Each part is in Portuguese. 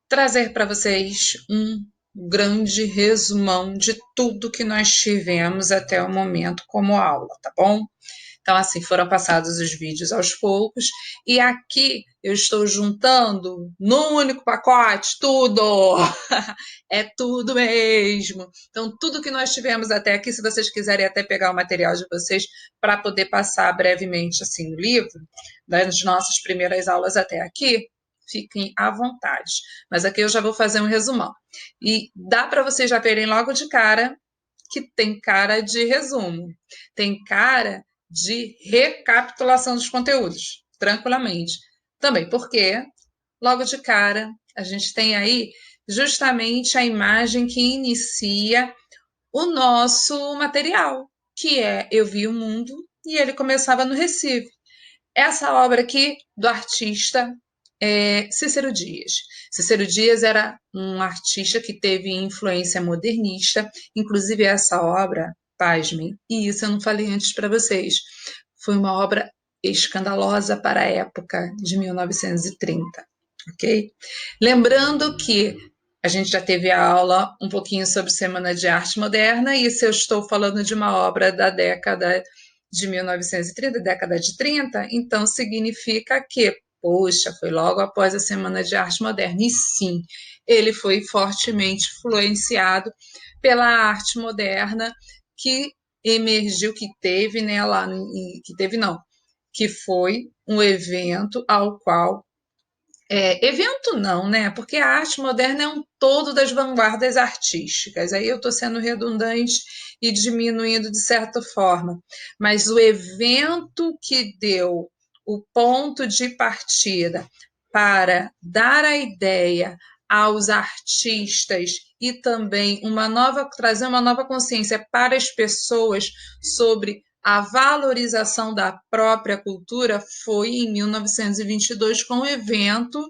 trazer para vocês um grande resumão de tudo que nós tivemos até o momento como aula, tá bom? Então, assim, foram passados os vídeos aos poucos, e aqui eu estou juntando num único pacote tudo! É tudo mesmo! Então, tudo que nós tivemos até aqui, se vocês quiserem até pegar o material de vocês para poder passar brevemente assim o livro, das nossas primeiras aulas até aqui, fiquem à vontade. Mas aqui eu já vou fazer um resumão. E dá para vocês já verem logo de cara que tem cara de resumo, tem cara de recapitulação dos conteúdos, tranquilamente. Também porque, logo de cara, a gente tem aí justamente a imagem que inicia o nosso material, que é Eu Vi o Mundo, e ele começava no Recife. Essa obra aqui do artista Cícero Dias. Cícero Dias era um artista que teve influência modernista, inclusive essa obra, pasmem, e isso eu não falei antes para vocês, foi uma obra escandalosa para a época de 1930, ok? Lembrando que a gente já teve a aula um pouquinho sobre Semana de Arte Moderna, e se eu estou falando de uma obra da década de 1930, década de 30, então significa que, poxa, foi logo após a Semana de Arte Moderna. E sim, ele foi fortemente influenciado pela arte moderna que emergiu, que teve, né, lá, que teve não, que foi um evento ao qual evento não, né? Porque a arte moderna é um todo das vanguardas artísticas. Aí eu estou sendo redundante e diminuindo de certa forma. Mas o evento que deu o ponto de partida para dar a ideia aos artistas e também trazer uma nova consciência para as pessoas sobre a valorização da própria cultura foi em 1922 com o evento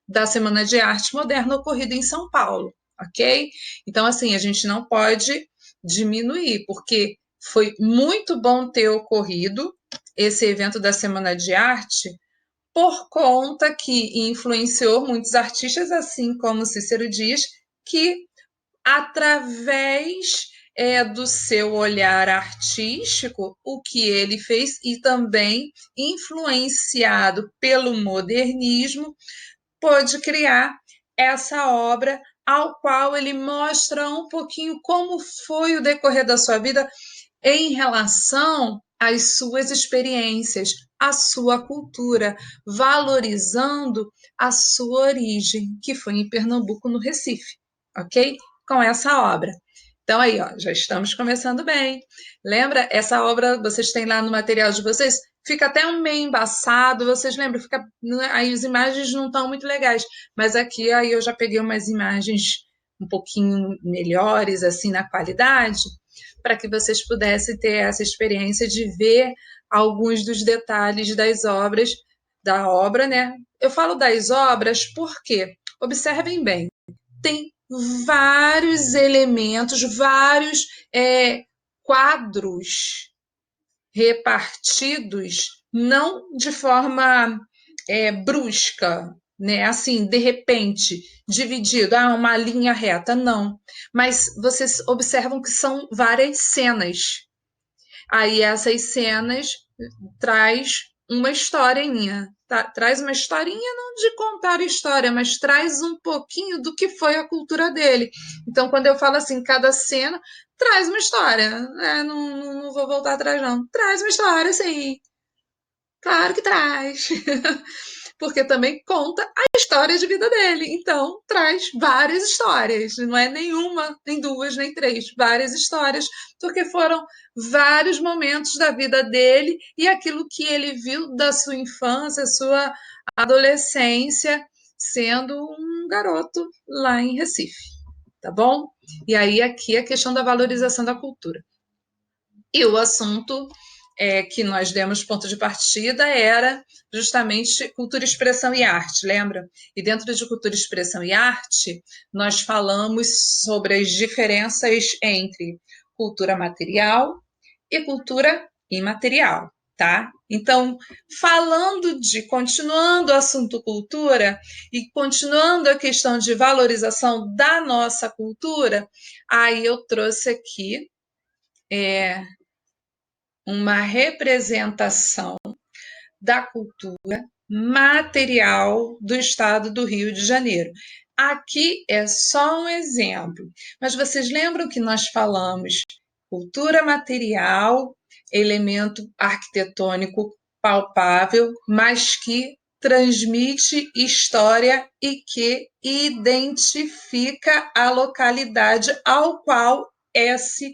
da Semana de Arte Moderna ocorrido em São Paulo, ok? Então, assim, a gente não pode diminuir, porque foi muito bom ter ocorrido esse evento da Semana de Arte por conta que influenciou muitos artistas, assim como Cícero Dias, que através do seu olhar artístico, o que ele fez, e também influenciado pelo modernismo, pôde criar essa obra ao qual ele mostra um pouquinho como foi o decorrer da sua vida em relação às suas experiências, à sua cultura, valorizando a sua origem, que foi em Pernambuco, no Recife, ok? Com essa obra. Então aí, ó, já estamos começando bem. Lembra? Essa obra vocês têm lá no material de vocês, fica até um meio embaçado, vocês lembram? Fica, aí as imagens não estão muito legais, mas aqui aí eu já peguei umas imagens um pouquinho melhores, assim, na qualidade, para que vocês pudessem ter essa experiência de ver alguns dos detalhes das obras, da obra, né? Eu falo das obras porque, observem bem, tem vários elementos, vários quadros repartidos, não de forma brusca, né? Assim, de repente, dividido, uma linha reta, não. Mas vocês observam que são várias cenas. Aí essas cenas traz uma historinha, tá? Traz uma historinha não de contar história, mas traz um pouquinho do que foi a cultura dele. Então, quando eu falo assim, cada cena traz uma história, não vou voltar atrás não, traz uma história, sim, claro que traz. Porque também conta a história de vida dele. Então, traz várias histórias. Não é nenhuma, nem duas, nem três. Várias histórias, porque foram vários momentos da vida dele e aquilo que ele viu da sua infância, sua adolescência, sendo um garoto lá em Recife. Tá bom? E aí, aqui a questão da valorização da cultura. E o assunto que nós demos ponto de partida era justamente cultura, expressão e arte, lembra? E dentro de cultura, expressão e arte, nós falamos sobre as diferenças entre cultura material e cultura imaterial. tá? Então, continuando o assunto cultura e continuando a questão de valorização da nossa cultura, aí eu trouxe aqui uma representação da cultura material do estado do Rio de Janeiro. Aqui é só um exemplo, mas vocês lembram que nós falamos cultura material, elemento arquitetônico palpável, mas que transmite história e que identifica a localidade ao qual esse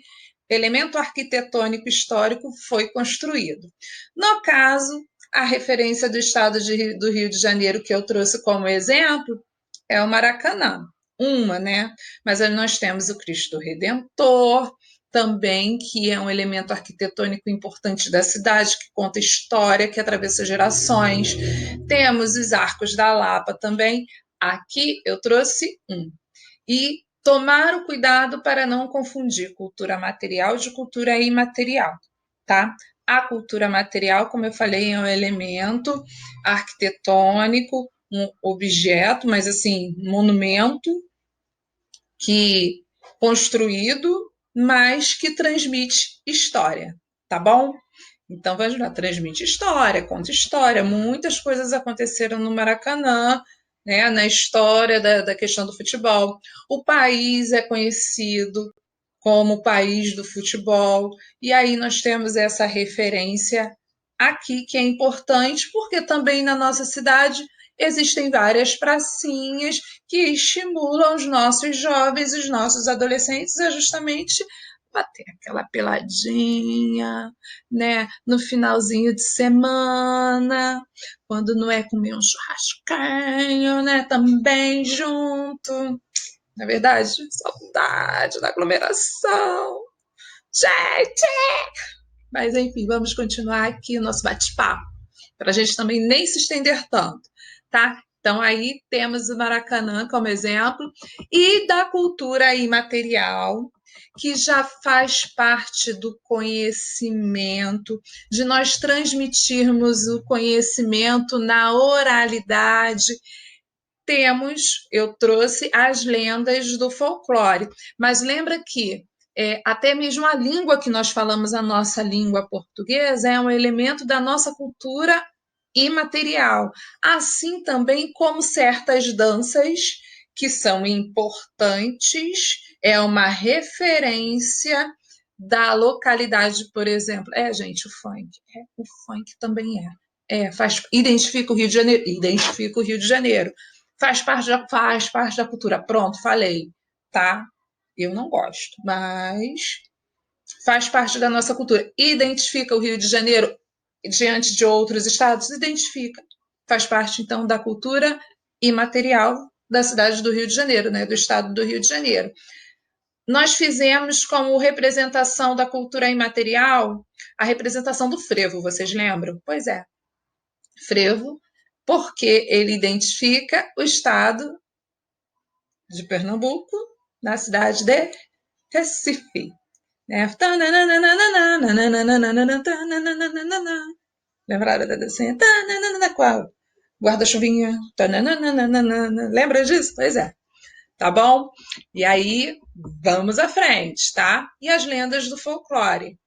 elemento arquitetônico histórico foi construído. No caso, a referência do estado do Rio de Janeiro que eu trouxe como exemplo é o Maracanã, né? Mas nós temos o Cristo Redentor, também, que é um elemento arquitetônico importante da cidade, que conta história, que atravessa gerações. Temos os Arcos da Lapa também. Aqui eu trouxe um. E tomar o cuidado para não confundir cultura material de cultura imaterial, tá? A cultura material, como eu falei, é um elemento arquitetônico, um objeto, mas assim, monumento que construído, mas que transmite história, tá bom? Então, vai ajudar, transmite história, conta história. Muitas coisas aconteceram no Maracanã, né, na história da questão do futebol. O país é conhecido como o país do futebol, e aí nós temos essa referência aqui que é importante, porque também na nossa cidade existem várias pracinhas que estimulam os nossos jovens, os nossos adolescentes a justamente bater aquela peladinha, né? No finalzinho de semana, quando não é comer um churrasquinho, né? Também junto. Na verdade, saudade da aglomeração. Gente! Mas enfim, vamos continuar aqui o nosso bate-papo, para a gente também nem se estender tanto, tá? Então, aí temos o Maracanã como exemplo, e da cultura imaterial, que já faz parte do conhecimento, de nós transmitirmos o conhecimento na oralidade. Eu trouxe as lendas do folclore, mas lembra que até mesmo a língua que nós falamos, a nossa língua portuguesa, é um elemento da nossa cultura imaterial, assim também como certas danças que são importantes, é uma referência da localidade, por exemplo. Gente, o funk também identifica o Rio de Janeiro, identifica o Rio de Janeiro. Faz parte da cultura. Pronto, falei, tá? Eu não gosto, mas faz parte da nossa cultura. Identifica o Rio de Janeiro diante de outros estados? Identifica. Faz parte, então, da cultura imaterial da cidade do Rio de Janeiro, né? Do estado do Rio de Janeiro. Nós fizemos como representação da cultura imaterial a representação do frevo, vocês lembram? Pois é, frevo, porque ele identifica o estado de Pernambuco, na cidade de Recife. Né? Lembraram da dancinha? Qual? Guarda-chuvinha. Lembra disso? Pois é. Tá bom? E aí, vamos à frente, tá? E as lendas do folclore,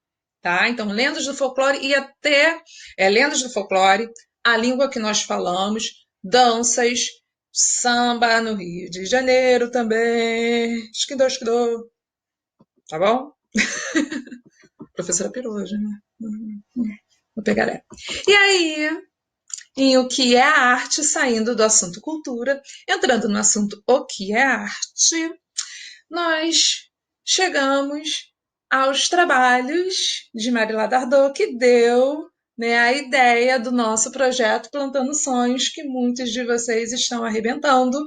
tá? Então, lendas do folclore e até lendas do folclore, a língua que nós falamos, danças, samba no Rio de Janeiro também. Esquidô, esquidô. Tá bom? Professora pirou hoje, né? Vou pegar ela. E aí, em o que é a arte, saindo do assunto cultura, entrando no assunto o que é arte, nós chegamos aos trabalhos de Marilá Dardot, que deu, né, a ideia do nosso projeto Plantando Sonhos, que muitos de vocês estão arrebentando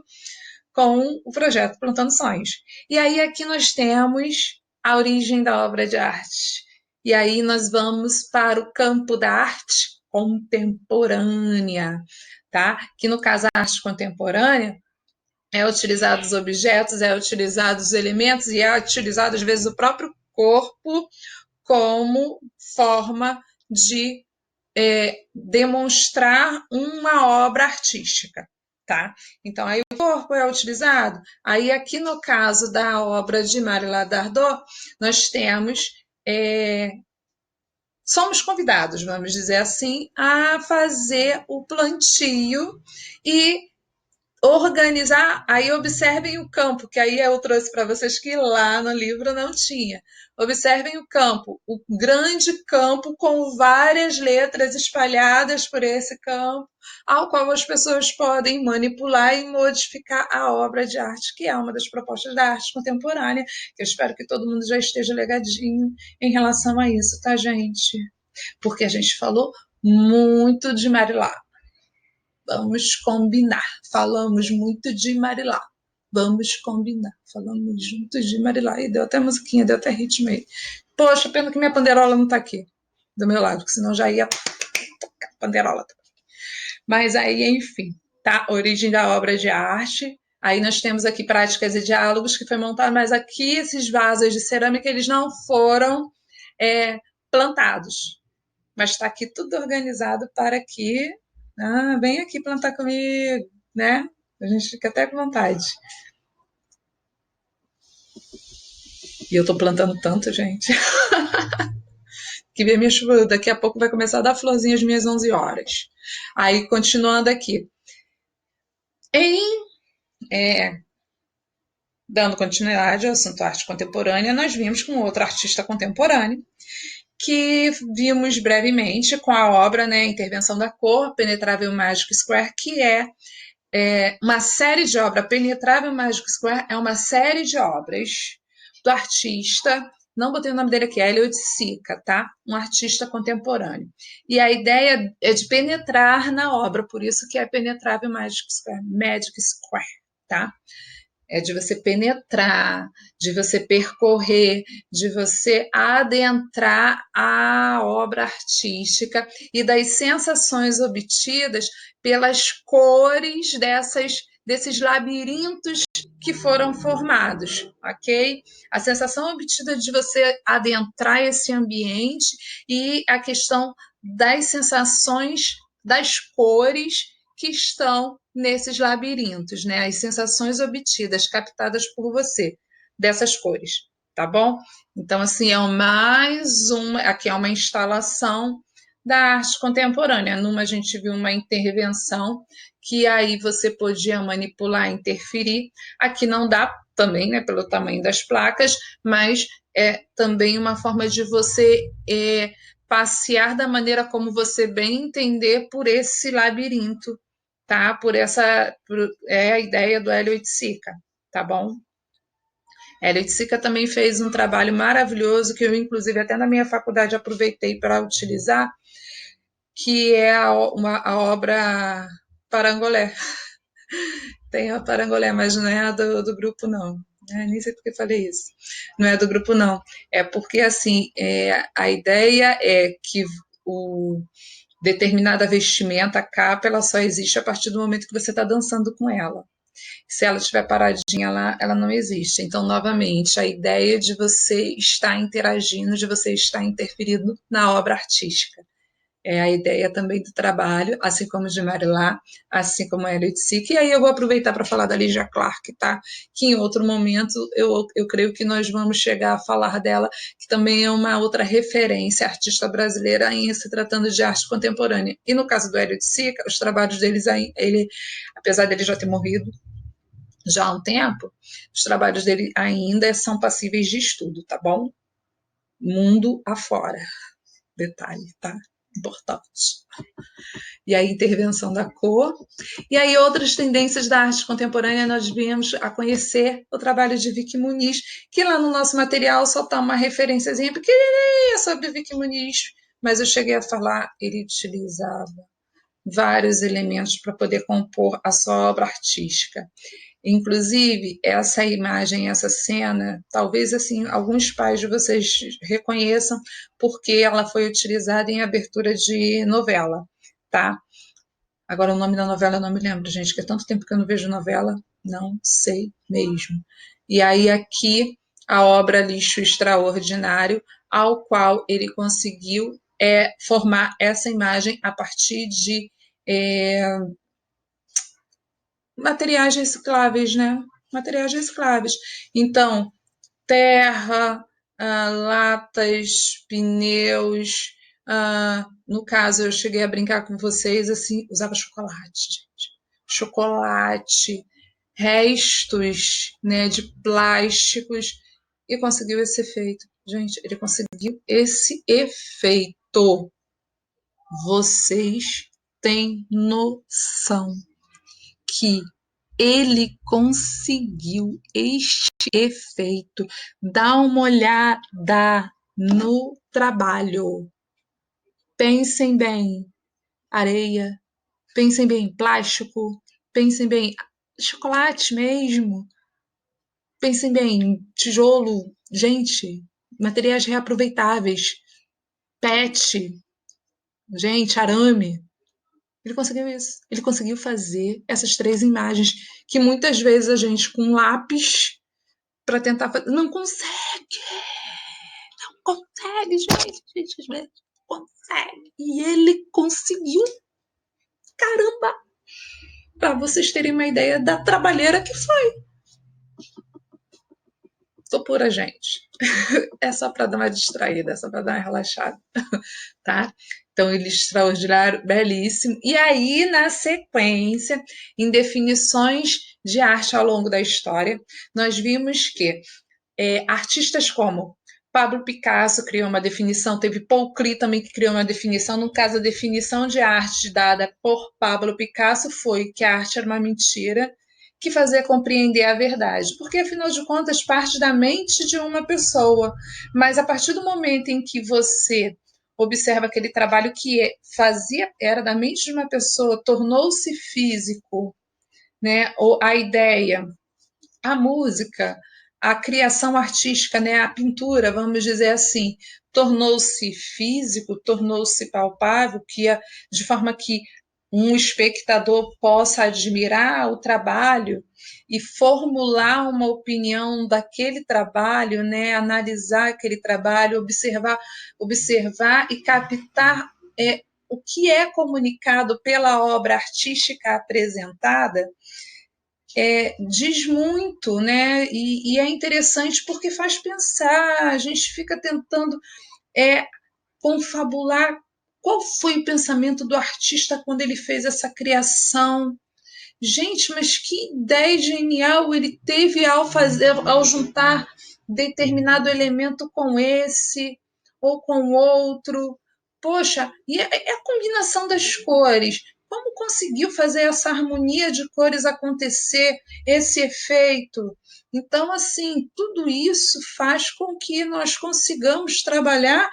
com o projeto Plantando Sonhos. E aí aqui nós temos a origem da obra de arte. E aí nós vamos para o campo da arte contemporânea, tá? Que no caso a arte contemporânea é utilizado os objetos, é utilizado os elementos e é utilizado às vezes o próprio corpo como forma de demonstrar uma obra artística, tá? Então, aí o corpo é utilizado. Aí, aqui no caso da obra de Marie Dardot, nós temos... somos convidados, vamos dizer assim, a fazer o plantio e organizar. Aí observem o campo, que aí eu trouxe para vocês que lá no livro não tinha. Observem o campo, o grande campo com várias letras espalhadas por esse campo, ao qual as pessoas podem manipular e modificar a obra de arte, que é uma das propostas da arte contemporânea. Eu espero que todo mundo já esteja ligadinho em relação a isso, tá, gente? Porque a gente falou muito de Marilá. Vamos combinar. Falamos muito de Marilá. Vamos combinar. Falamos juntos de Marilá. E deu até musiquinha, deu até ritmo aí. Poxa, pena que minha panderola não tá aqui do meu lado, porque senão já ia tocar panderola. Mas aí, enfim, tá? Origem da obra de arte. Aí nós temos aqui práticas e diálogos que foi montado, mas aqui esses vasos de cerâmica, eles não foram plantados. Mas está aqui tudo organizado para que vem aqui plantar comigo, né? A gente fica até com vontade. E eu estou plantando tanto, gente. Que vem minha chuva, daqui a pouco vai começar a dar florzinha às minhas 11 horas. Aí, continuando aqui. Dando continuidade ao assunto arte contemporânea, nós vimos com outro artista contemporâneo, que vimos brevemente com a obra, né, Intervenção da Cor, Penetrável Magic Square, que é uma série de obras. Penetrável Magic Square é uma série de obras do artista, não botei o nome dele aqui, é Elliot Sica, tá? Um artista contemporâneo. E a ideia é de penetrar na obra, por isso que é Penetrável Magic Square, tá? É de você penetrar, de você percorrer, de você adentrar a obra artística e das sensações obtidas pelas cores desses labirintos que foram formados, ok? A sensação obtida de você adentrar esse ambiente e a questão das sensações das cores que estão nesses labirintos, né? As sensações obtidas, captadas por você, dessas cores, tá bom? Então, assim, aqui é uma instalação da arte contemporânea. Numa a gente viu uma intervenção que aí você podia manipular, interferir. Aqui não dá também, né, pelo tamanho das placas, mas é também uma forma de você passear da maneira como você bem entender por esse labirinto, tá? É a ideia do Elliot Sica, tá bom? Elliot Sica também fez um trabalho maravilhoso que eu, inclusive, até na minha faculdade aproveitei para utilizar, que é a obra Parangolé. Tem a Parangolé, mas não é a do grupo, não. Nem sei porque falei isso. Não é do grupo, não. É porque, assim, a ideia é que determinada vestimenta, a capa, ela só existe a partir do momento que você está dançando com ela. Se ela estiver paradinha lá, ela não existe. Então, novamente, a ideia de você estar interagindo, de você estar interferindo na obra artística. É a ideia também do trabalho, assim como de Marilá, assim como a Elliot Sick. E aí eu vou aproveitar para falar da Lygia Clark, tá? Que em outro momento eu creio que nós vamos chegar a falar dela, que também é uma outra referência artista brasileira em se tratando de arte contemporânea. E no caso do Elliot Sick, os trabalhos deles, apesar dele já ter morrido já há um tempo, os trabalhos dele ainda são passíveis de estudo, tá bom? Mundo afora. Detalhe, tá? Importante. E a intervenção da cor. E aí outras tendências da arte contemporânea, nós viemos a conhecer o trabalho de Vicky Muniz, que lá no nosso material só está uma referenciazinha pequenininha sobre Vicky Muniz, mas eu cheguei a falar, ele utilizava vários elementos para poder compor a sua obra artística. Inclusive, essa imagem, essa cena, talvez assim alguns pais de vocês reconheçam, porque ela foi utilizada em abertura de novela, tá? Agora, o nome da novela eu não me lembro, gente, que é tanto tempo que eu não vejo novela, não sei mesmo. E aí, aqui, a obra Lixo Extraordinário, ao qual ele conseguiu formar essa imagem a partir de materiais recicláveis, né? Materiais recicláveis. Então, terra, latas, pneus. No caso, eu cheguei a brincar com vocês, assim, usava chocolate, gente. Chocolate, restos, né, de plásticos, e conseguiu esse efeito. Gente, ele conseguiu esse efeito. Vocês têm noção que ele conseguiu este efeito? Dá uma olhada no trabalho. Pensem bem, areia, pensem bem, plástico, pensem bem, chocolate mesmo, pensem bem, tijolo, gente, materiais reaproveitáveis, PET, gente, arame. Ele conseguiu isso. Ele conseguiu fazer essas 3 imagens que muitas vezes a gente com lápis para tentar fazer não consegue, gente, às vezes consegue. E ele conseguiu, caramba, para vocês terem uma ideia da trabalheira que foi. Tô pura, gente. É só para dar uma distraída, é só para dar uma relaxada, tá? Então, ele é extraordinário, belíssimo. E aí, na sequência, em definições de arte ao longo da história, nós vimos que artistas como Pablo Picasso criou uma definição, teve Paul Klee também que criou uma definição. No caso, a definição de arte dada por Pablo Picasso foi que a arte era uma mentira que fazia compreender a verdade, porque afinal de contas parte da mente de uma pessoa, mas a partir do momento em que você observa aquele trabalho que fazia era da mente de uma pessoa, tornou-se físico, né? Ou a ideia, a música, a criação artística, né, a pintura, vamos dizer assim, tornou-se físico, tornou-se palpável, de forma que um espectador possa admirar o trabalho e formular uma opinião daquele trabalho, né, analisar aquele trabalho, observar e captar o que é comunicado pela obra artística apresentada. Diz muito, né? E é interessante porque faz pensar, a gente fica tentando confabular qual foi o pensamento do artista quando ele fez essa criação. Gente, mas que ideia genial ele teve ao juntar determinado elemento com esse ou com outro. Poxa, e a combinação das cores? Como conseguiu fazer essa harmonia de cores acontecer, esse efeito? Então, assim, tudo isso faz com que nós consigamos trabalhar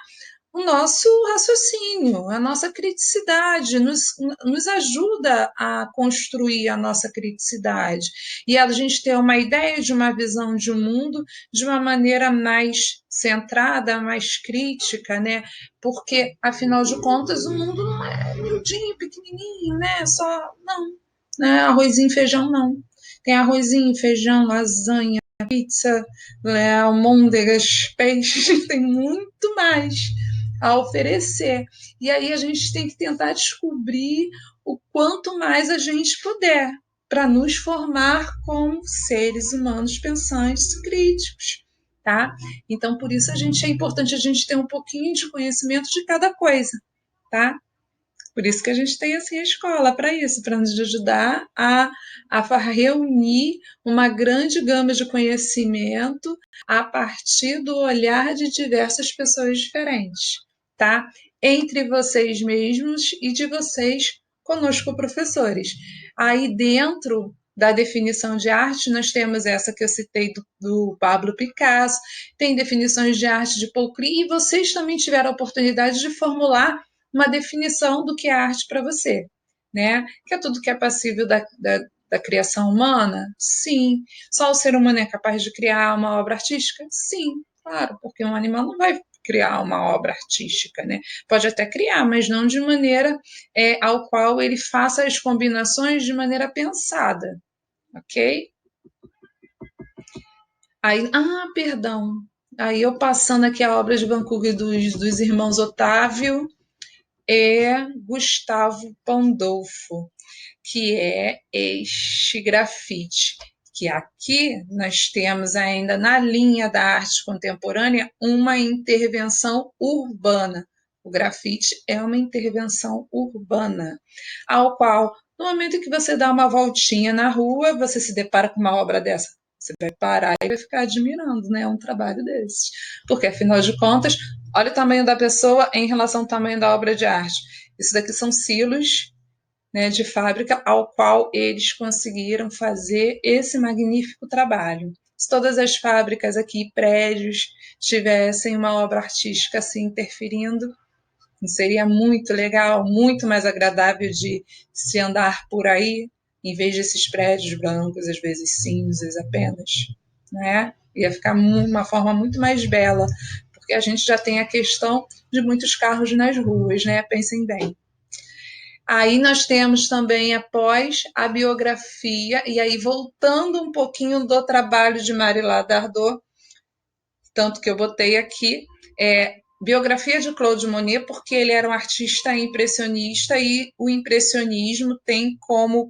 o nosso raciocínio, a nossa criticidade, nos ajuda a construir a nossa criticidade e a gente ter uma ideia de uma visão de um mundo de uma maneira mais centrada, mais crítica, né? Porque, afinal de contas, o mundo não é miudinho, pequenininho, né? Só, não, né? Arrozinho e feijão, não. Tem arrozinho, feijão, lasanha, pizza, almôndegas, peixes, tem muito mais a oferecer. E aí a gente tem que tentar descobrir o quanto mais a gente puder para nos formar como seres humanos pensantes críticos, tá? Então, por isso é importante a gente ter um pouquinho de conhecimento de cada coisa, tá? Por isso que a gente tem assim a escola para isso, para nos ajudar a reunir uma grande gama de conhecimento a partir do olhar de diversas pessoas diferentes, tá? Entre vocês mesmos e de vocês conosco, professores. Aí dentro da definição de arte, nós temos essa que eu citei do Pablo Picasso, tem definições de arte de Paul Klee, e vocês também tiveram a oportunidade de formular uma definição do que é arte para você, né? Que é tudo que é passível da criação humana? Sim. Só o ser humano é capaz de criar uma obra artística? Sim, claro, porque um animal não vai criar uma obra artística, né? Pode até criar, mas não de maneira ao qual ele faça as combinações de maneira pensada, ok? Aí, perdão. Aí eu passando aqui a obra de Van Gogh dos irmãos Otávio, é Gustavo Pandolfo, que é este grafite, que aqui nós temos ainda na linha da arte contemporânea uma intervenção urbana. O grafite é uma intervenção urbana, ao qual, no momento em que você dá uma voltinha na rua, você se depara com uma obra dessa. Você vai parar e vai ficar admirando, né? Um trabalho desse. Porque, afinal de contas, olha o tamanho da pessoa em relação ao tamanho da obra de arte. Isso daqui são silos, né, de fábrica ao qual eles conseguiram fazer esse magnífico trabalho. Se todas as fábricas aqui, prédios, tivessem uma obra artística assim interferindo, seria muito legal, muito mais agradável de se andar por aí, em vez desses prédios brancos, às vezes cinzas apenas, né? Ia ficar uma forma muito mais bela, porque a gente já tem a questão de muitos carros nas ruas, né? Pensem bem. Aí nós temos também, após a biografia, e aí voltando um pouquinho do trabalho de Marilá Dardot, tanto que eu botei aqui, biografia de Claude Monet, porque ele era um artista impressionista e o impressionismo tem como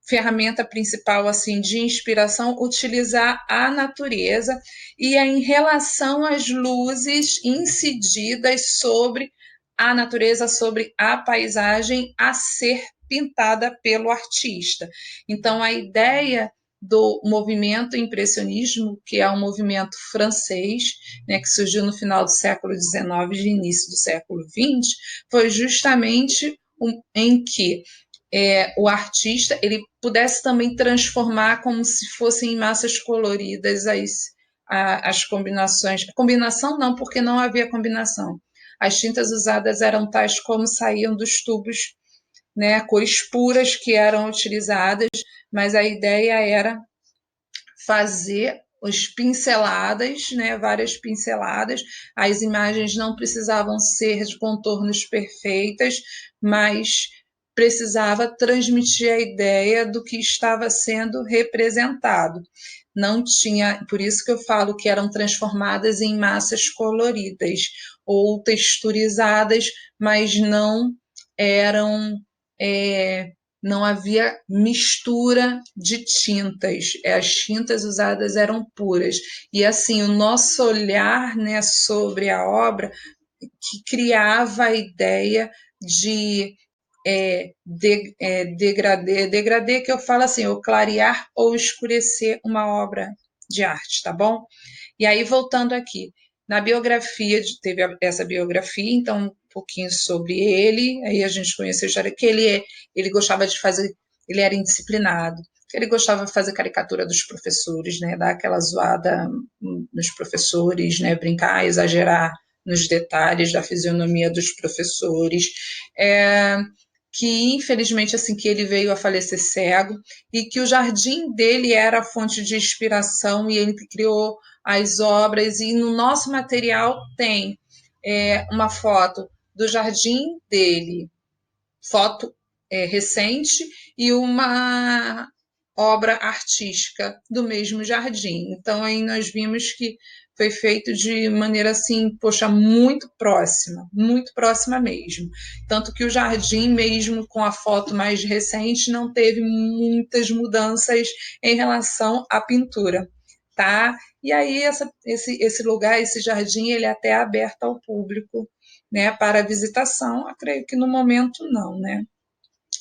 ferramenta principal assim de inspiração utilizar a natureza e em relação às luzes incididas sobre a natureza, sobre a paisagem a ser pintada pelo artista. Então a ideia do movimento impressionismo, que é um movimento francês, né, que surgiu no final do século XIX e início do século XX, foi justamente em que o artista ele pudesse também transformar como se fossem massas coloridas as combinações. Combinação não, porque não havia combinação. As tintas usadas eram tais como saíam dos tubos, né, cores puras que eram utilizadas, mas a ideia era fazer as pinceladas, né, várias pinceladas. As imagens não precisavam ser de contornos perfeitas, mas precisava transmitir a ideia do que estava sendo representado. Não tinha, por isso que eu falo que eram transformadas em massas coloridas ou texturizadas, mas não eram não havia mistura de tintas, as tintas usadas eram puras. E assim, o nosso olhar, né, sobre a obra que criava a ideia de degradê que eu falo assim, ou clarear ou escurecer uma obra de arte, tá bom? E aí, voltando aqui, na biografia, teve essa biografia, então um pouquinho sobre ele, aí a gente conheceu a história que ele gostava de fazer, ele era indisciplinado, ele gostava de fazer caricatura dos professores, né, dar aquela zoada nos professores, né, brincar, exagerar nos detalhes da fisionomia dos professores, que infelizmente assim que ele veio a falecer cego e que o jardim dele era a fonte de inspiração e ele criou as obras e no nosso material tem uma foto do jardim dele, foto recente e uma obra artística do mesmo jardim. Então aí nós vimos que foi feito de maneira assim, poxa, muito próxima mesmo. Tanto que o jardim, mesmo com a foto mais recente, não teve muitas mudanças em relação à pintura, tá? E aí esse lugar, esse jardim, ele é até aberto ao público, né, para visitação. Eu creio que no momento não, né?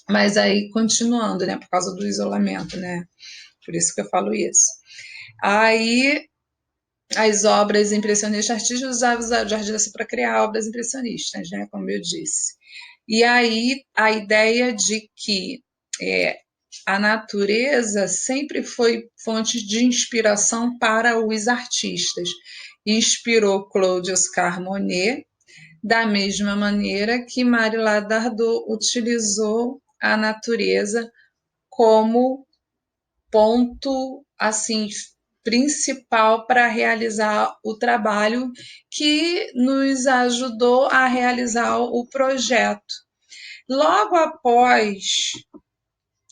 Mas aí continuando, né, por causa do isolamento, né? Por isso que eu falo isso. Aí as obras impressionistas, artistas usavam o jardim para criar obras impressionistas, né, como eu disse. E aí a ideia de que a natureza sempre foi fonte de inspiração para os artistas. Inspirou Claude Oscar Monet, da mesma maneira que Marilá Dardot utilizou a natureza como ponto assim principal para realizar o trabalho que nos ajudou a realizar o projeto. Logo após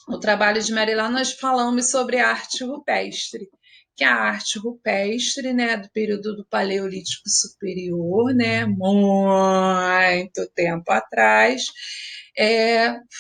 o trabalho de Marilá, nós falamos sobre arte rupestre, que a arte rupestre, né, do período do Paleolítico Superior, né, muito tempo atrás,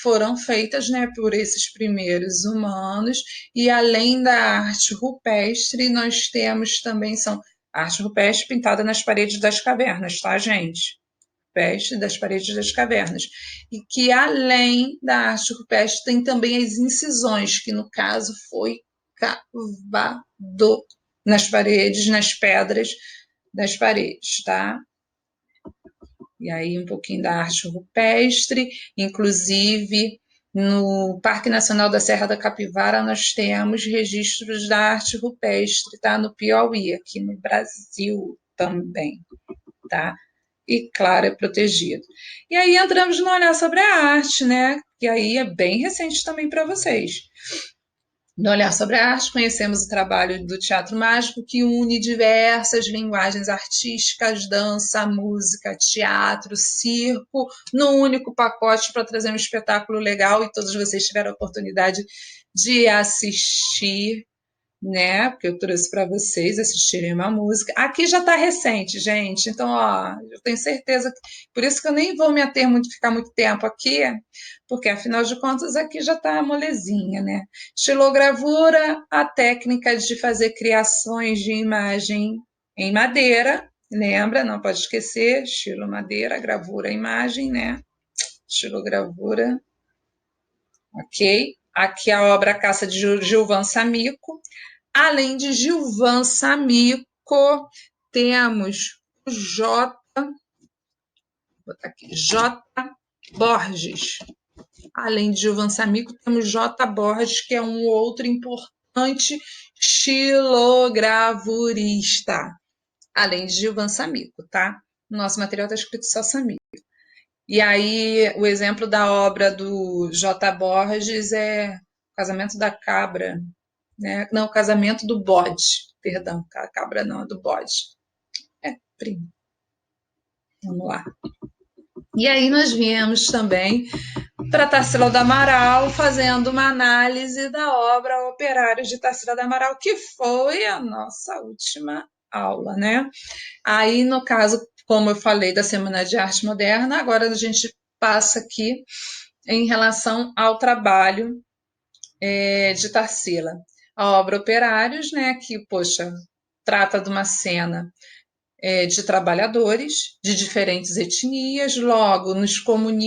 foram feitas, né, por esses primeiros humanos, e além da arte rupestre, nós temos também, são arte rupestre pintada nas paredes das cavernas, tá, gente? Rupestre das paredes das cavernas. E que além da arte rupestre tem também as incisões, que no caso foi cavado nas paredes, nas pedras das paredes, tá? E aí um pouquinho da arte rupestre, inclusive no Parque Nacional da Serra da Capivara nós temos registros da arte rupestre, tá? No Piauí, aqui no Brasil também, tá? E, claro, é protegido. E aí entramos no Olhar sobre a Arte, né? Que aí é bem recente também para vocês. No Olhar sobre a Arte, conhecemos o trabalho do teatro mágico, que une diversas linguagens artísticas, dança, música, teatro, circo, num único pacote para trazer um espetáculo legal, e todos vocês tiveram a oportunidade de assistir, né? Porque eu trouxe para vocês assistirem uma música. Aqui já está recente, gente. Então, ó, eu tenho certeza que por isso que eu nem vou me ater muito, ficar muito tempo aqui, porque afinal de contas aqui já está molezinha, né? Estilogravura, a técnica de fazer criações de imagem em madeira. Lembra? Não pode esquecer, estilo madeira, gravura, imagem, né? Estilogravura, ok? Aqui a obra Caça de Gilvan Samico. Além de Gilvan Samico, temos o J. Borges. Além de Gilvan Samico, temos J. Borges, que é um outro importante xilogravurista. Além de Gilvan Samico, tá? No nosso material está escrito só Samico. E aí, o exemplo da obra do J. Borges é Casamento da Cabra, né? Não, Casamento do Bode, perdão, a cabra não, é do bode. É, primo. Vamos lá. E aí nós viemos também para Tarsila do Amaral, fazendo uma análise da obra Operários de Tarsila do Amaral, que foi a nossa última aula, né? Aí, no caso, como eu falei da Semana de Arte Moderna, agora a gente passa aqui em relação ao trabalho de Tarsila. A obra Operários, né, que, poxa, trata de uma cena de trabalhadores de diferentes etnias, logo nos comunica